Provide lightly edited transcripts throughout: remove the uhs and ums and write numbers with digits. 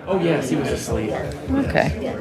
Oh, yes, he was asleep. Okay.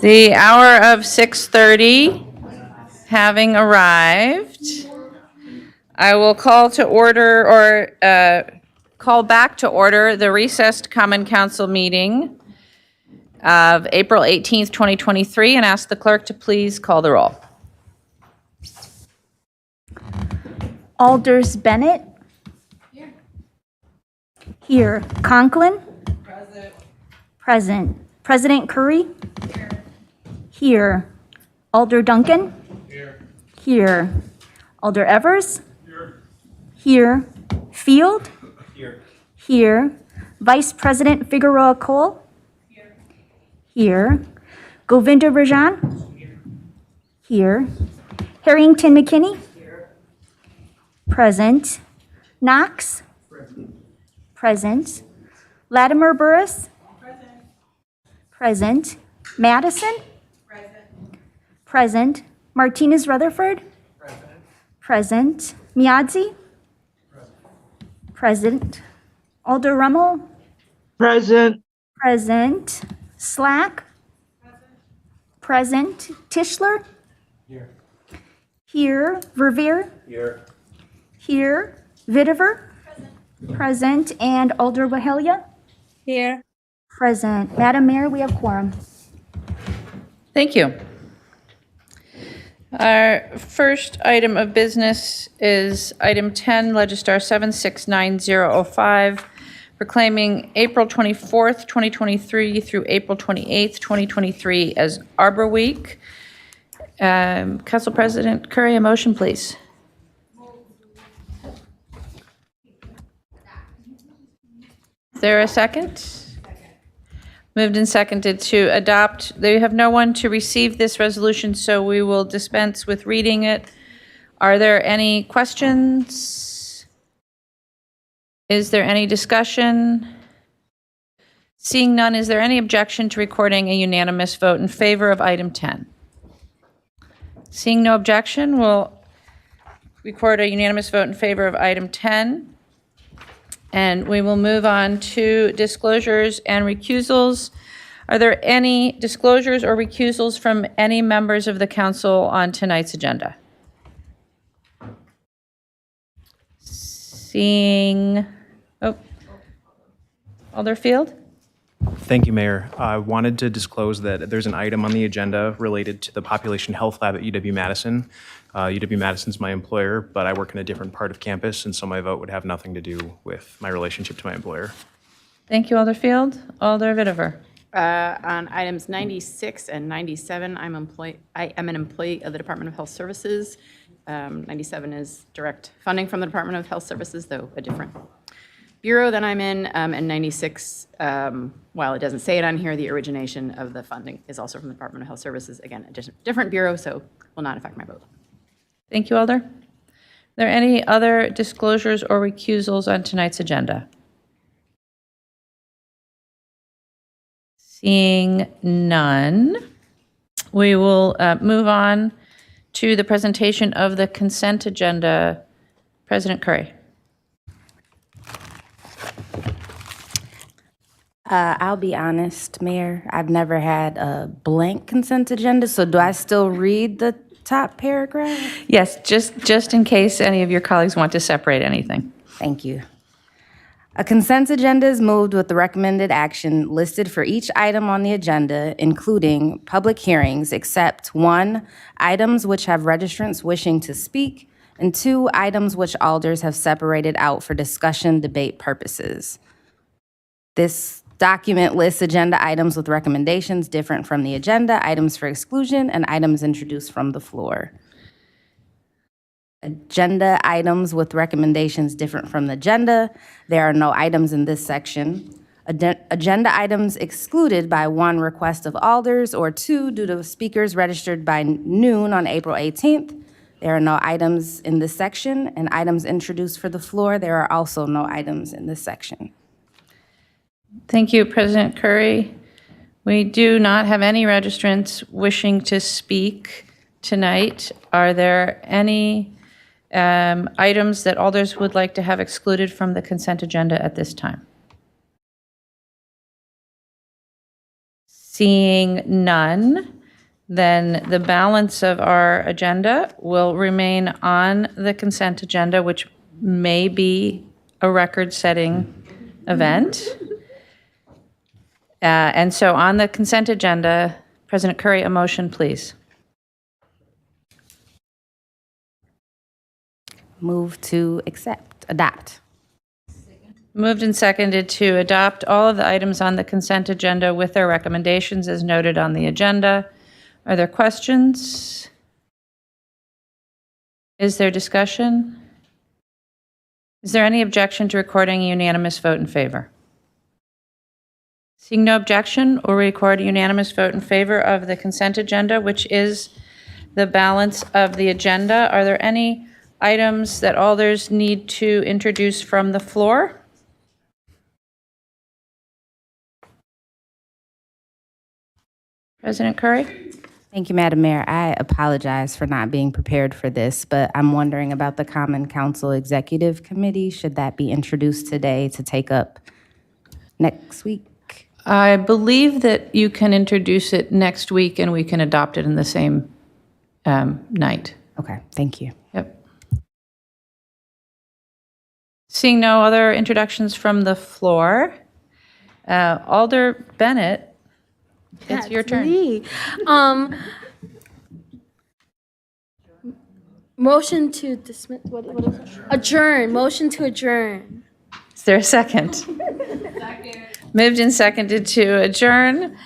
The hour of 6:30 having arrived, I will call to order call back to order the recessed Common Council meeting of April 18th, 2023, and ask the clerk to please call the roll. Alders Bennett. Here. Conklin. Present. President Curry. Here. Alder Duncan. Here. Alder Evers. Here. Field. Here. Vice President Figueroa Cole. Here. Govinda Rajan. Here. Harrington McKinney. Present. Knox. Present. Latimer Burris. Present. Madison. Present. Martinez Rutherford. Present. Miadzi. Present. Alder Rummel. Present. Present. Slack. Present. Tischler. Here. Verveer. Here. Vitiver. Present. And Alder Wahelia. Here. Present. Madam Mayor, we have quorum. Thank you. Our first item of business is item 10, Legistar 769005, proclaiming April 24th, 2023 through April 28th, 2023 as Arbor Week. Council President Curry, a motion, please. Is there a second? Moved and seconded to adopt. They have no one to receive this resolution, so we will dispense with reading it. Are there any questions? Is there any discussion? Seeing none, is there any objection to recording a unanimous vote in favor of item 10? Seeing no objection, we'll record a unanimous vote in favor of item 10. And we will move on to disclosures and recusals. Are there any disclosures or recusals from any members of the council on tonight's agenda? Seeing, Alder Field? Thank you, Mayor. I wanted to disclose that there's an item on the agenda related to the Population Health Lab at UW-Madison. UW-Madison's my employer, but I work in a different part of campus, and so my vote would have nothing to do with my relationship to my employer. Thank you, Alder Field. Alder Vitiver? On items 96 and 97, I am an employee of the Department of Health Services. 97 is direct funding from the Department of Health Services, though a different bureau that I'm in. And 96, while it doesn't say it on here, the origination of the funding is also from the Department of Health Services. Again, a different bureau, so will not affect my vote. Thank you, Alder. Are there any other disclosures or recusals on tonight's agenda? Seeing none, we will move on to the presentation of the consent agenda. President Curry. I'll be honest, Mayor, I've never had a blank consent agenda, so do I still read the top paragraph? Yes, just in case any of your colleagues want to separate anything. Thank you. A consent agenda is moved with the recommended action listed for each item on the agenda, including public hearings, except 1, items which have registrants wishing to speak, and 2, items which alders have separated out for discussion, debate purposes. This document lists agenda items with recommendations different from the agenda, items for exclusion, and items introduced from the floor. agenda items with recommendations different from the agenda. There are no items in this section. Agenda items excluded by 1 request of alders or 2 due to speakers registered by noon on April 18th. There are no items in this section, and items introduced for the floor, there are also no items in this section. Thank you, President Curry. We do not have any registrants wishing to speak tonight. Are there any items that alders would like to have excluded from the consent agenda at this time? Seeing none, then the balance of our agenda will remain on the consent agenda, which may be a record-setting event. And so on the consent agenda, President Curry, a motion, please. Move to adopt. Moved and seconded to adopt all of the items on the consent agenda with their recommendations as noted on the agenda. Are there questions? Is there discussion? Is there any objection to recording a unanimous vote in favor? Seeing no objection, we'll record a unanimous vote in favor of the consent agenda, which is the balance of the agenda. Are there any items that alders need to introduce from the floor? President Curry? Thank you, Madam Mayor. I apologize for not being prepared for this, but I'm wondering about the Common Council Executive Committee. Should that be introduced today to take up next week? I believe that you can introduce it next week and we can adopt it in the same night. Okay, thank you. Yep. Seeing no other introductions from the floor, Alder Bennett, it's your turn. Me. Motion to dismiss, what is it? Adjourn, motion to adjourn. Is there a second? Moved and seconded to adjourn.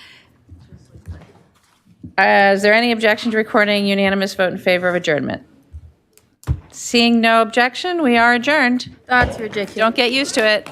Is there any objection to recording unanimous vote in favor of adjournment? Seeing no objection, we are adjourned. That's ridiculous. Don't get used to it.